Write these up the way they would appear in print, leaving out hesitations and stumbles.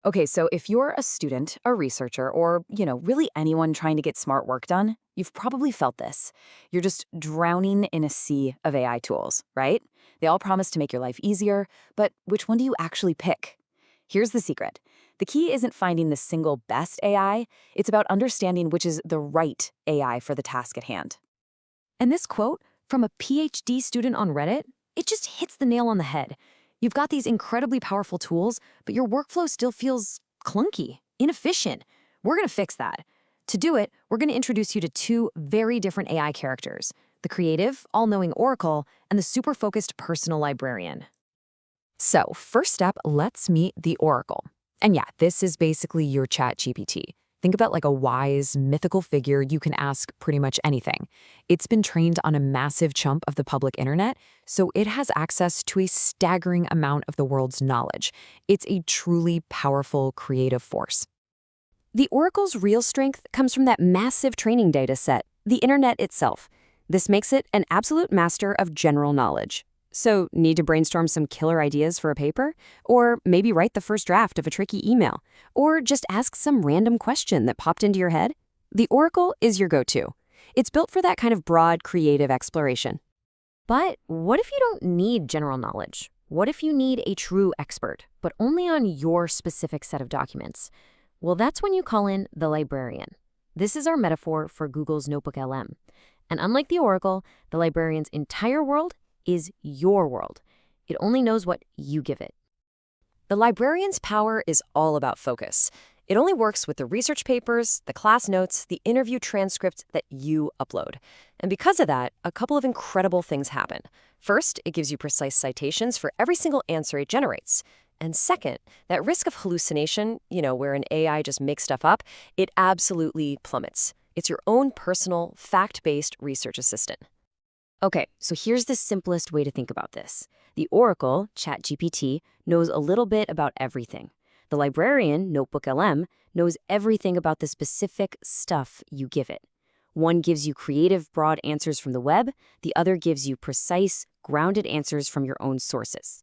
Okay, so if you're a student, a researcher, or, really anyone trying to get smart work done, you've probably felt this. You're just drowning in a sea of AI tools, right? They all promise to make your life easier, but which one do you actually pick? Here's the secret. The key isn't finding the single best AI, it's about understanding which is the right AI for the task at hand. And this quote from a PhD student on Reddit, it just hits the nail on the head. You've got these incredibly powerful tools, but your workflow still feels clunky, inefficient. We're going to fix that. To do it, we're going to introduce you to two very different AI characters, the creative, all-knowing Oracle, and the super-focused personal librarian. So, first step, let's meet the Oracle. And yeah, this is basically your ChatGPT. Think about like a wise, mythical figure you can ask pretty much anything. It's been trained on a massive chunk of the public internet, so it has access to a staggering amount of the world's knowledge. It's a truly powerful creative force. The Oracle's real strength comes from that massive training data set, the internet itself. This makes it an absolute master of general knowledge. So, need to brainstorm some killer ideas for a paper? Or maybe write the first draft of a tricky email? Or just ask some random question that popped into your head? The Oracle is your go-to. It's built for that kind of broad, creative exploration. But what if you don't need general knowledge? What if you need a true expert, but only on your specific set of documents? Well, that's when you call in the librarian. This is our metaphor for Google's NotebookLM. And unlike the Oracle, the librarian's entire world is your world. It only knows what you give it. The librarian's power is all about focus. It only works with the research papers, the class notes, the interview transcripts that you upload. And because of that, a couple of incredible things happen. First, it gives you precise citations for every single answer it generates. And second, that risk of hallucination, where an AI just makes stuff up, it absolutely plummets. It's your own personal, fact-based research assistant. Okay, so here's the simplest way to think about this. The Oracle, ChatGPT, knows a little bit about everything. The librarian, NotebookLM, knows everything about the specific stuff you give it. One gives you creative, broad answers from the web. The other gives you precise, grounded answers from your own sources.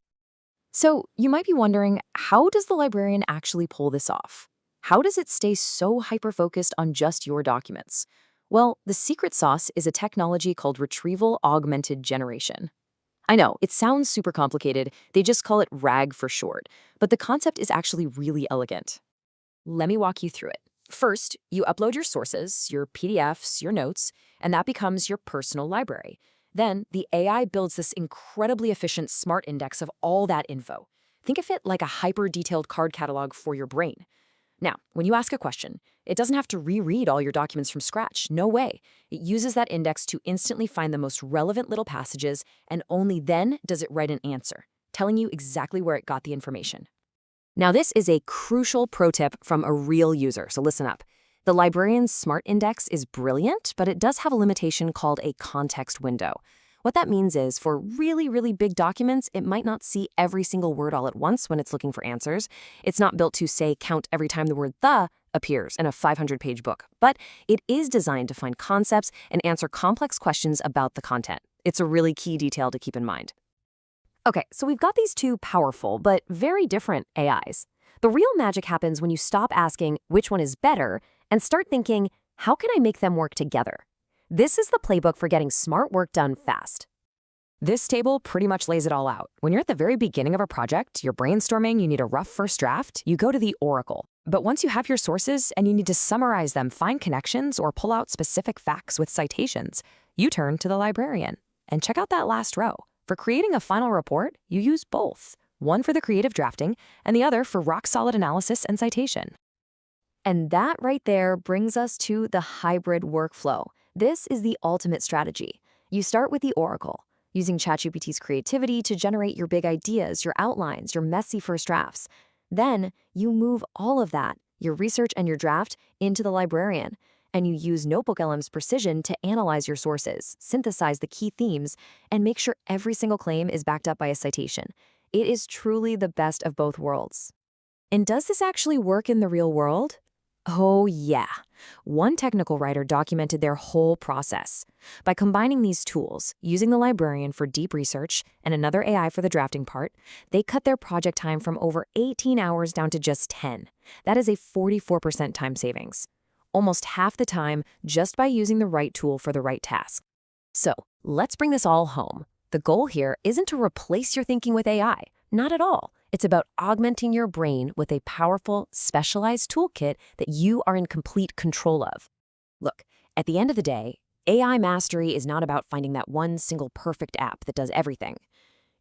So you might be wondering, how does the librarian actually pull this off? How does it stay so hyper-focused on just your documents? Well, the secret sauce is a technology called retrieval augmented generation. I know, it sounds super complicated. They just call it RAG for short, but the concept is actually really elegant. Let me walk you through it. First, you upload your sources, your PDFs, your notes, and that becomes your personal library. Then, the AI builds this incredibly efficient smart index of all that info. Think of it like a hyper-detailed card catalog for your brain. Now, when you ask a question, it doesn't have to reread all your documents from scratch. No way. It uses that index to instantly find the most relevant little passages, and only then does it write an answer, telling you exactly where it got the information. Now, this is a crucial pro tip from a real user, so listen up. The librarian's smart index is brilliant, but it does have a limitation called a context window. What that means is, for really, really big documents, it might not see every single word all at once when it's looking for answers. It's not built to, say, count every time the word "the" appears in a 500-page book, but it is designed to find concepts and answer complex questions about the content. It's a really key detail to keep in mind. Okay, so we've got these two powerful but very different AIs. The real magic happens when you stop asking which one is better and start thinking, how can I make them work together? This is the playbook for getting smart work done fast. This table pretty much lays it all out. When you're at the very beginning of a project, you're brainstorming, you need a rough first draft, you go to the Oracle. But once you have your sources and you need to summarize them, find connections, or pull out specific facts with citations, you turn to the librarian. And check out that last row. For creating a final report, you use both, one for the creative drafting and the other for rock-solid analysis and citation. And that right there brings us to the hybrid workflow. This is the ultimate strategy. You start with the Oracle, using ChatGPT's creativity to generate your big ideas, your outlines, your messy first drafts. Then you move all of that, your research and your draft, into the librarian, and you use NotebookLM's precision to analyze your sources, synthesize the key themes, and make sure every single claim is backed up by a citation. It is truly the best of both worlds. And does this actually work in the real world? Oh, yeah. One technical writer documented their whole process. By combining these tools, using the librarian for deep research and another AI for the drafting part, they cut their project time from over 18 hours down to just 10. That is a 44% time savings. Almost half the time just by using the right tool for the right task. So, let's bring this all home. The goal here isn't to replace your thinking with AI. Not at all. It's about augmenting your brain with a powerful, specialized toolkit that you are in complete control of. Look, at the end of the day, AI mastery is not about finding that one single perfect app that does everything.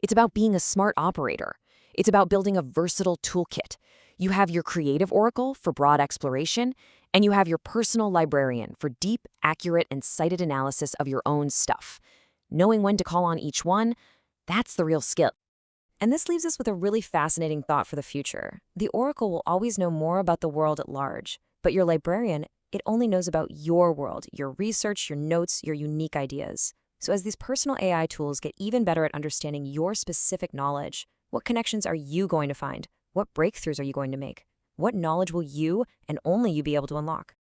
It's about being a smart operator. It's about building a versatile toolkit. You have your creative oracle for broad exploration, and you have your personal librarian for deep, accurate, and cited analysis of your own stuff. Knowing when to call on each one, that's the real skill. And this leaves us with a really fascinating thought for the future. The oracle will always know more about the world at large, but your librarian, it only knows about your world, your research, your notes, your unique ideas. So as these personal AI tools get even better at understanding your specific knowledge, what connections are you going to find? What breakthroughs are you going to make? What knowledge will you and only you be able to unlock?